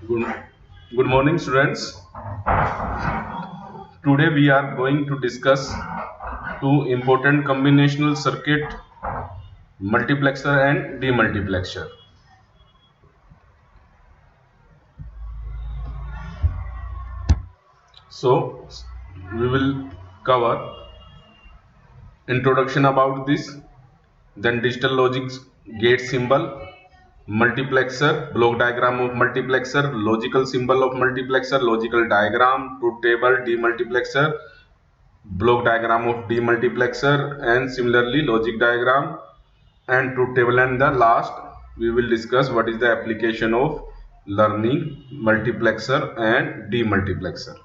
Good, good morning, students. Today we are going to discuss two important combinational circuit, multiplexer and demultiplexer. So we will cover introduction about this, then digital logic gate symbol, multiplexer, block diagram of multiplexer, logical symbol of multiplexer, logical diagram, truth table, demultiplexer, block diagram of demultiplexer, and similarly logic diagram and truth table. And the last we will discuss what is the application of learning multiplexer and demultiplexer.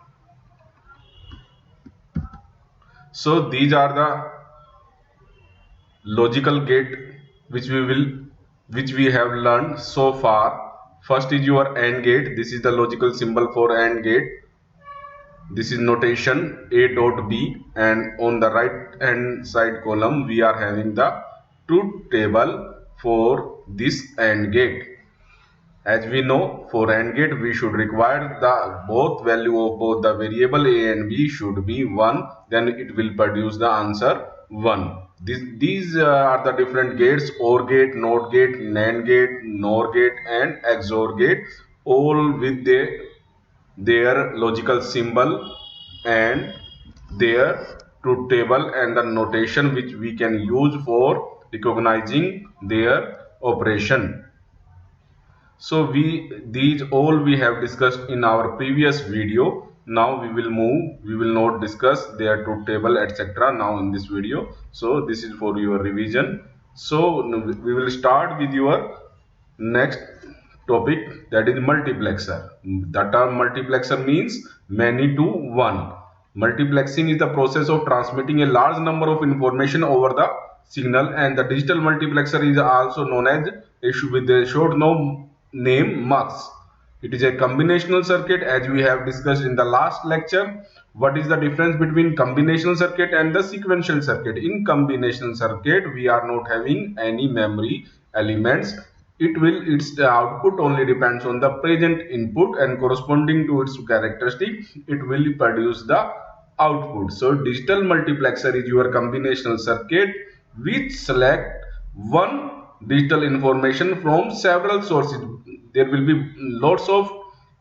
So these are the logical gate which we have learned so far. First is your AND gate. This is the logical symbol for AND gate. This is notation A dot B, and on the right hand side column we are having the truth table for this AND gate. As we know, for AND gate we should require the both value of both the variable A and B should be 1, then it will produce the answer 1. These are the different gates: OR gate, NOT gate, NAND gate, NOR gate and XOR gate, all with their logical symbol and their truth table and the notation which we can use for recognizing their operation. So these all we have discussed in our previous video. Now we will not discuss their truth table etc. now in this video. So this is for your revision. So we will start with your next topic, that is multiplexer. The term multiplexer means many to one. Multiplexing is the process of transmitting a large number of information over the signal, and the digital multiplexer is also known as with a short name MUX. It is a combinational circuit, as we have discussed in the last lecture. What is the difference between combinational circuit and the sequential circuit? In combinational circuit we are not having any memory elements. Its output only depends on the present input, and corresponding to its characteristic it will produce the output. So digital multiplexer is your combinational circuit which select one digital information from several sources. There will be lots of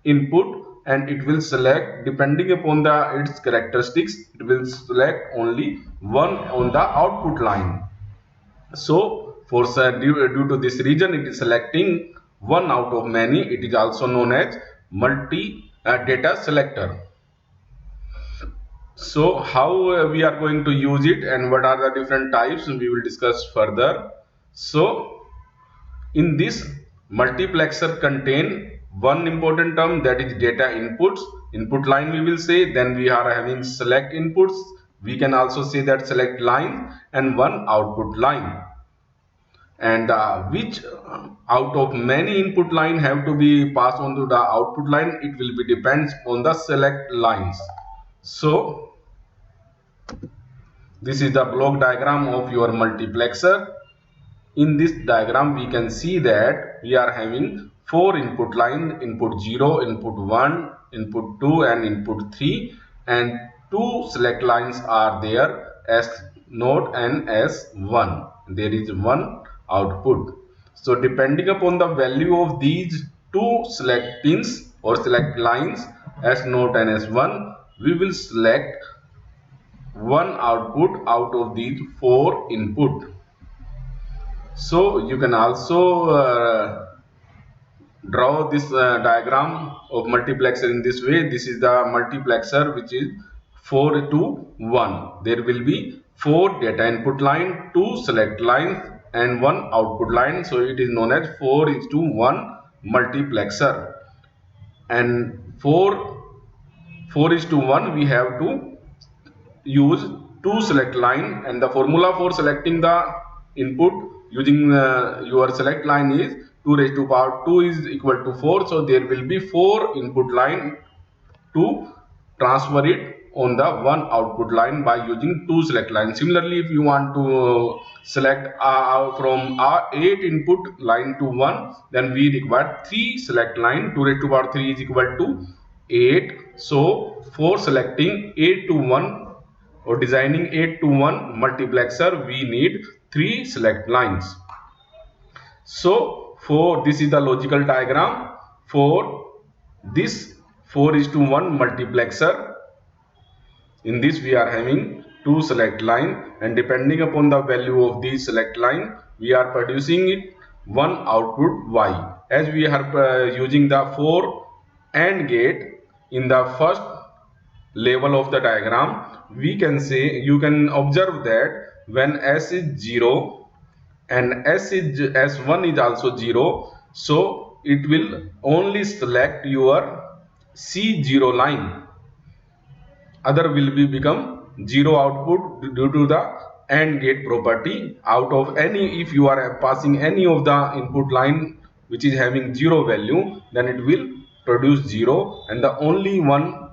input and it will select, depending upon its characteristics, it will select only one on the output line. So due to this reason it is selecting one out of many. It is also known as multi data selector. So how we are going to use it and what are the different types we will discuss further. So in this multiplexer contain one important term, that is data inputs. Input line we will say, then we are having select inputs. We can also say that select line, and one output line. And which out of many input line have to be passed on to the output line, it will be depends on the select lines. So this is the block diagram of your multiplexer. In this diagram we can see that we are having four input line: input 0, input 1, input 2 and input 3, and two select lines are there, S0 and S1. There is one output. So depending upon the value of these two select pins or select lines, S0 and S1, we will select one output out of these four input. So you can also draw this diagram of multiplexer in this way. This is the multiplexer which is 4 to 1. There will be 4 data input line, 2 select lines and 1 output line. So it is known as 4:1 multiplexer. And 4:1 we have to use 2 select line, and the formula for selecting the input using your select line is 2 raised to power 2 is equal to 4. So there will be 4 input line to transfer it on the one output line by using two select lines. Similarly, if you want to select from 8 input line to 1, then we require 3 select line. 2 raised to power 3 is equal to 8. So for selecting 8 to 1 or designing 8 to 1 multiplexer, we need 3 select lines. So for this is the logical diagram for this 4:1 multiplexer. In this we are having two select line, and depending upon the value of these select line, we are producing it one output Y. As we are using the 4 AND gate in the first level of the diagram, we can say, you can observe that when S is 0 and S1 is also 0, so it will only select your C0 line, other will be become 0 output due to the AND gate property. Out of any, if you are passing any of the input line which is having 0 value, then it will produce 0, and the only one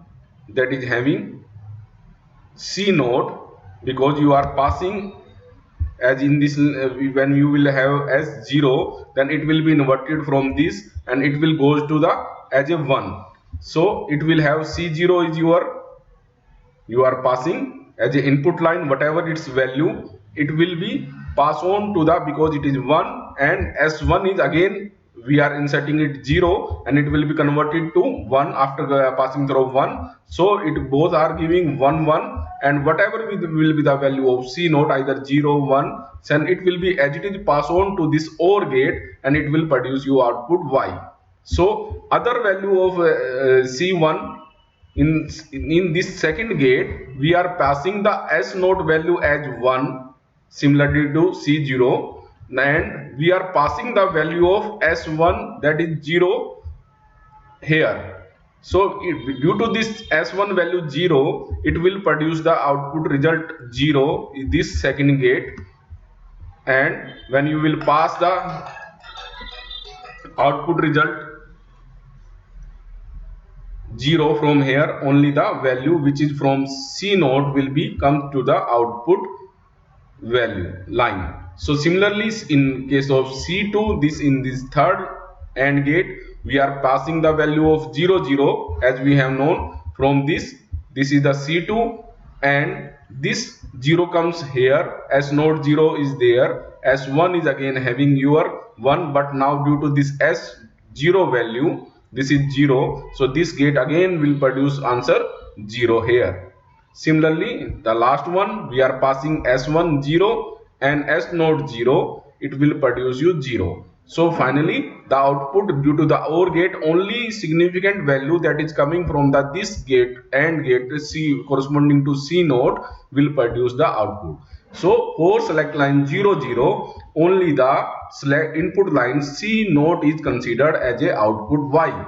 that is having C node, because you are passing, as in this when you will have S0, then it will be inverted from this and it will goes to the as a 1. So it will have C0 is your, you are passing as a input line, whatever its value, it will be passed on to the, because it is 1, and S1 is again we are inserting it 0 and it will be converted to 1 after passing through 1. So it both are giving 1 1, and whatever will be the value of C note, either 0 1, then it will be as it is passed on to this OR gate and it will produce you output Y. So other value of C1, in this second gate we are passing the S node value as 1, similarly to C0, and we are passing the value of S1, that is 0, here. So due to this S1 value 0, it will produce the output result 0 in this second gate, and when you will pass the output result 0 from here, only the value which is from C node will be come to the output value line. So similarly, in case of C2, this in this third AND gate, we are passing the value of 0 0, as we have known from this. This is the C2, and this 0 comes here, S node 0 is there, S1 is again having your 1, but now due to this S0 value, this is 0, so this gate again will produce answer 0 here. Similarly, the last one, we are passing S1 0 and S node 0, it will produce you 0. So finally, the output due to the OR gate, only significant value that is coming from the this gate AND gate C corresponding to C node will produce the output. So for select line 0 0, only the select input line C node is considered as a output Y.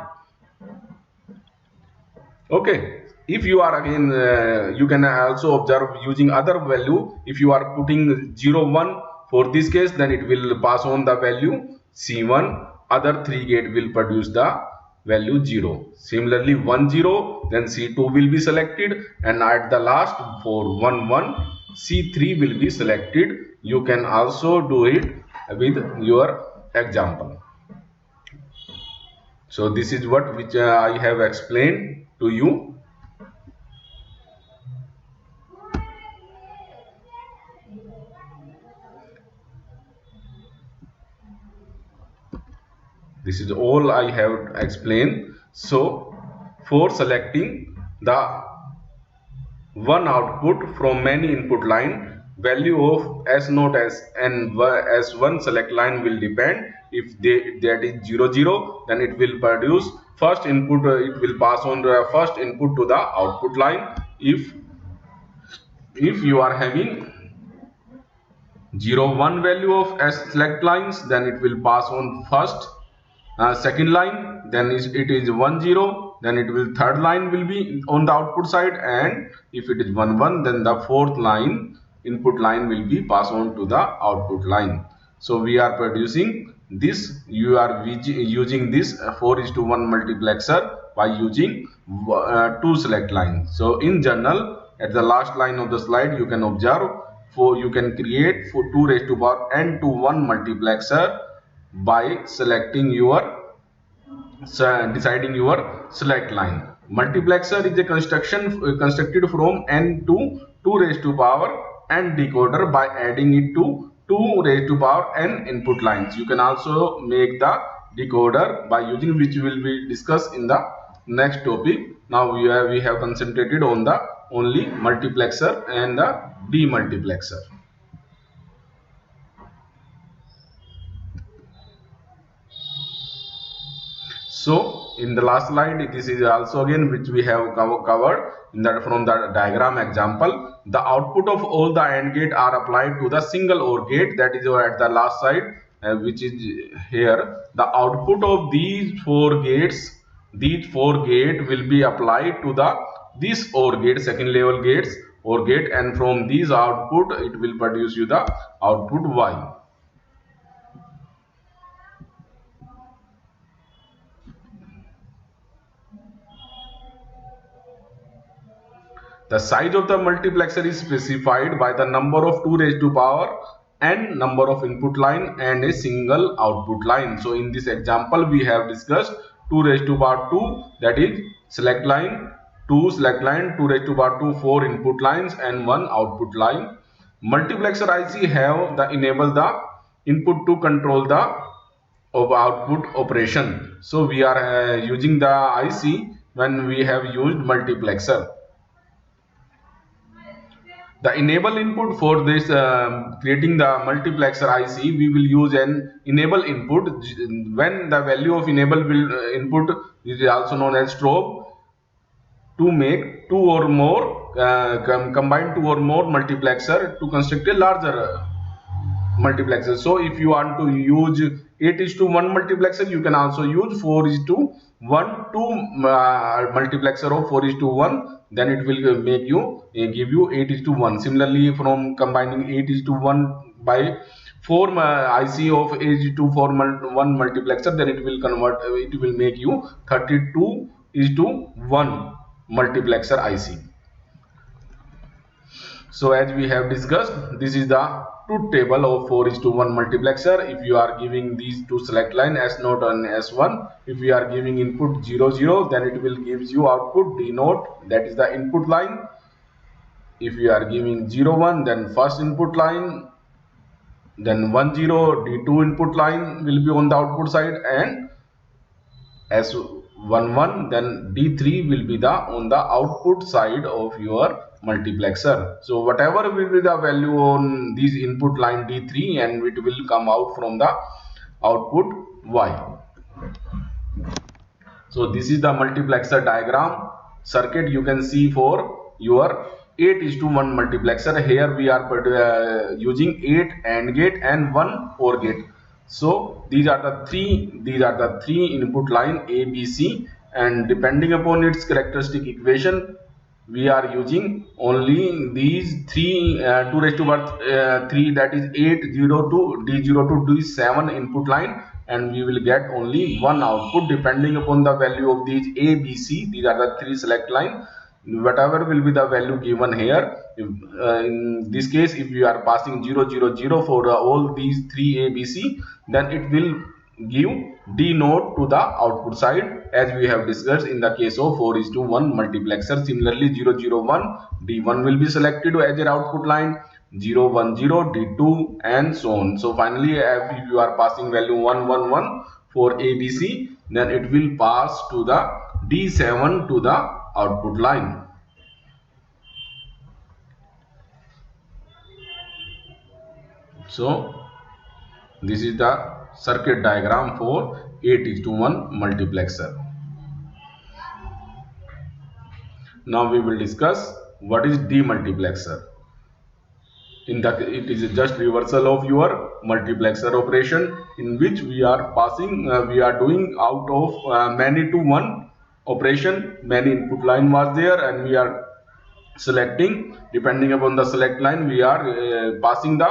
Okay, if you are again you can also observe using other value. If you are putting 0 1 for this case, then it will pass on the value C1, other 3 gate will produce the value 0. Similarly 1 0, then C2 will be selected, and at the last for 1 1, C3 will be selected. You can also do it with your example. So this is what which I have explained to you. This is all I have explained. So for selecting the one output from many input line, value of S naught S and S1 select line will depend. If that is 0 0, then it will produce first input, it will pass on the first input to the output line. If you are having 0 1 value of S select lines, then it will pass on first second line, then it is 1 0, then it will third line will be on the output side, and if it is 1 1, then the fourth line input line will be passed on to the output line. So we are producing this you are using this 4:1 multiplexer by using two select lines. So in general, at the last line of the slide, you can observe you can create for 2 raised to power n to 1 multiplexer by selecting your deciding your select line. Multiplexer is a construction constructed from n to 2 raised to power n decoder by adding it to 2 raised to power n input lines. You can also make the decoder by using, which will be discussed in the next topic. Now we have concentrated on the only multiplexer and the demultiplexer. So in the last slide, this is also again which we have covered in that from the diagram example. The output of all the AND gate are applied to the single OR gate, that is at the last side, which is here. The output of these four gates will be applied to the this OR gate, second level gates OR gate, and from these output it will produce you the output Y. The size of the multiplexer is specified by the number of 2 raised to power n number of input line and a single output line. So in this example we have discussed 2 raised to power 2, that is select line, 2 select line, 2 raised to power 2, 4 input lines and 1 output line. Multiplexer IC have the enable the input to control the of output operation. So we are using the IC when we have used multiplexer. The enable input for this creating the multiplexer IC, we will use an enable input. When the value of enable will input is also known as strobe, to make two or more combine two or more multiplexer to construct a larger multiplexer. So if you want to use 8:1 multiplexer, you can also use 4:1 to multiplexer of 4:1, then it will make you give you 8:1. Similarly, from combining 8:1 by 4 IC of 8:4 1 multiplexer, then it will convert, it will make you 32:1 multiplexer IC. So as we have discussed, this is the truth table of 4:1 multiplexer. If you are giving these two select line S0 and S1, if we are giving input 0 0, then it will gives you output D0, that is the input line. If we are giving 0 1, then first input line, then 1 0 D2 input line will be on the output side, and S11, then D3 will be the on the output side of your multiplexer. So whatever will be the value on these input line D3, and it will come out from the output Y. So this is the multiplexer diagram circuit you can see for your 8:1 multiplexer. Here we are using 8 AND gate and 1 OR gate. So these are the three input line A, B, C, and depending upon its characteristic equation, we are using only these 2 raised to power 3, that is 8 0 to D0 to D7 input line, and we will get only one output depending upon the value of these A, B, C. These are the three select line. Whatever will be the value given here, in this case, if you are passing 0 0 0 for all these three A, B, C, then it will give D0 to the output side, as we have discussed in the case of 4:1 multiplexer. Similarly, 0 0 1 D1 will be selected as an output line, 0 1 0 D2, and so on. So finally, if you are passing value 1 1 1 for ABC, then it will pass to the D7 to the output line. So this is the circuit diagram for 8:1 multiplexer. Now we will discuss what is demultiplexer. It is just reversal of your multiplexer operation, in which we are passing we are doing out of many to one operation. Many input line was there, and we are selecting, depending upon the select line, we are passing the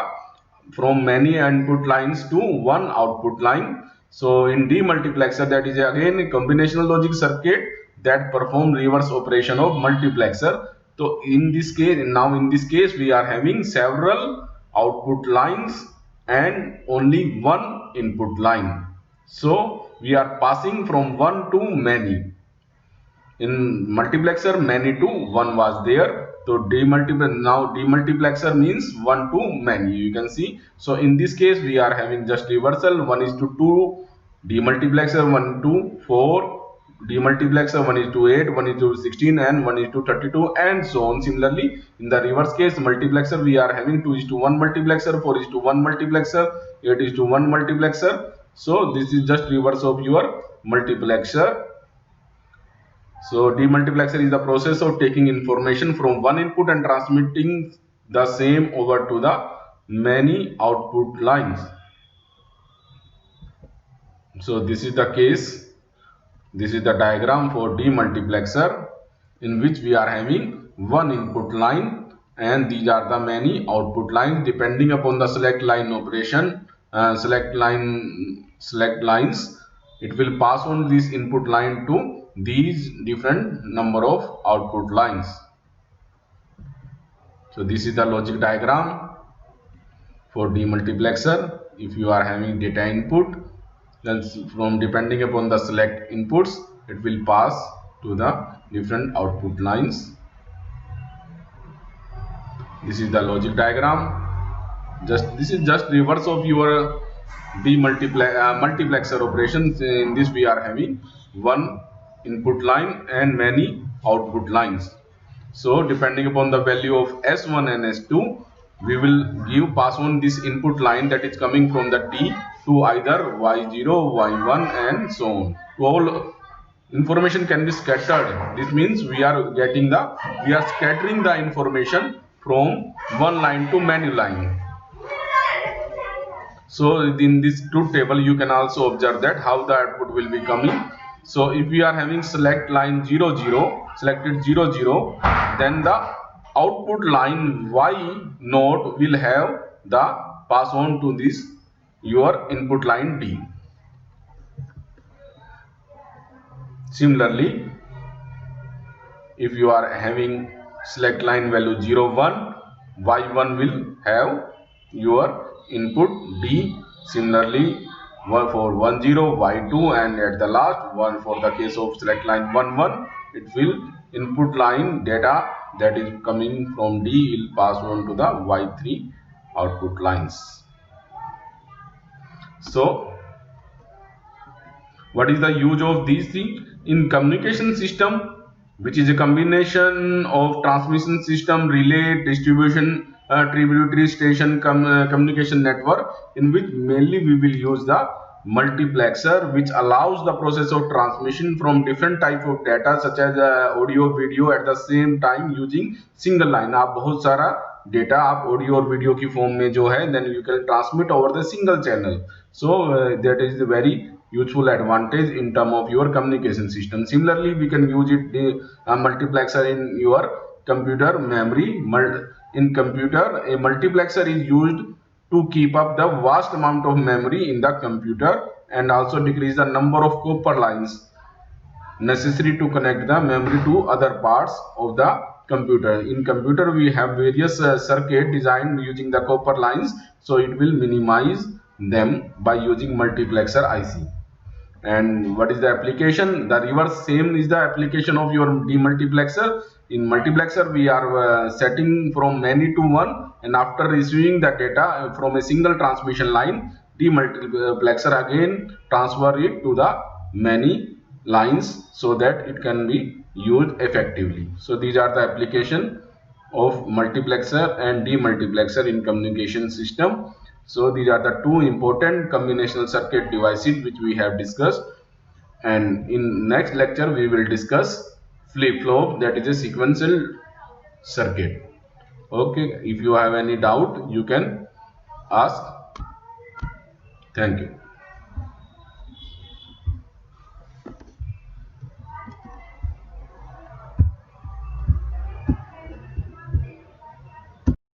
from many input lines to one output line. So in demultiplexer, that is again a combinational logic circuit that perform reverse operation of multiplexer. So in this case, now in this case, we are having several output lines and only one input line. So we are passing from one to many. In multiplexer, many to one was there. So now demultiplexer means one to many, you can see. So in this case we are having just reversal, 1:2, demultiplexer 1 to 4, demultiplexer 1:8, 1:16, and 1:32, and so on. Similarly, in the reverse case multiplexer, we are having 2:1 multiplexer, 4:1 multiplexer, 8:1 multiplexer. So this is just reverse of your multiplexer. So demultiplexer is the process of taking information from one input and transmitting the same over to the many output lines. So this is the case. This is the diagram for demultiplexer, in which we are having one input line and these are the many output lines. Depending upon the select line operation, select lines, it will pass on this input line to these different number of output lines. So this is the logic diagram for demultiplexer. If you are having data input, then from depending upon the select inputs, it will pass to the different output lines. This is the logic diagram. This is just reverse of your multiplexer operations. In this we are having one input line and many output lines. So depending upon the value of S1 and S2, we will pass on this input line that is coming from the D to either Y0, Y1, and so on. To all information can be scattered. This means we are scattering the information from one line to many lines. So in this truth table you can also observe that how the output will be coming. So if we are having select line 0 0, selected 0 0, then the output line Y0 will have the pass on to this your input line D. Similarly, if you are having select line value 0 1, Y1 will have your input D. Similarly, for 1 0, Y2, and at the last one for the case of select line 1 1, it will input line data that is coming from D will pass on to the Y3 output lines. So what is the use of these things in communication system, which is a combination of transmission system, relay, distribution, tributary station communication network, in which mainly we will use the multiplexer, which allows the process of transmission from different type of data such as audio video at the same time using single line. आप बहुत सारा data आप audio और video की form में जो है then you can transmit over the single channel. So that is the very useful advantage in term of your communication system. Similarly, we can use it multiplexer in your computer memory. In computer, a multiplexer is used to keep up the vast amount of memory in the computer and also decrease the number of copper lines necessary to connect the memory to other parts of the computer. In computer we have various circuit designed using the copper lines, so it will minimize them by using multiplexer IC. And what is the application? The reverse same is the application of your demultiplexer. In multiplexer we are setting from many to one, and after receiving the data from a single transmission line, demultiplexer again transfer it to the many lines so that it can be used effectively. So these are the application of multiplexer and demultiplexer in communication system. So these are the two important combinational circuit devices which we have discussed, and in next lecture we will discuss flip-flop, that is a sequential circuit. Okay, if you have any doubt you can ask. Thank you.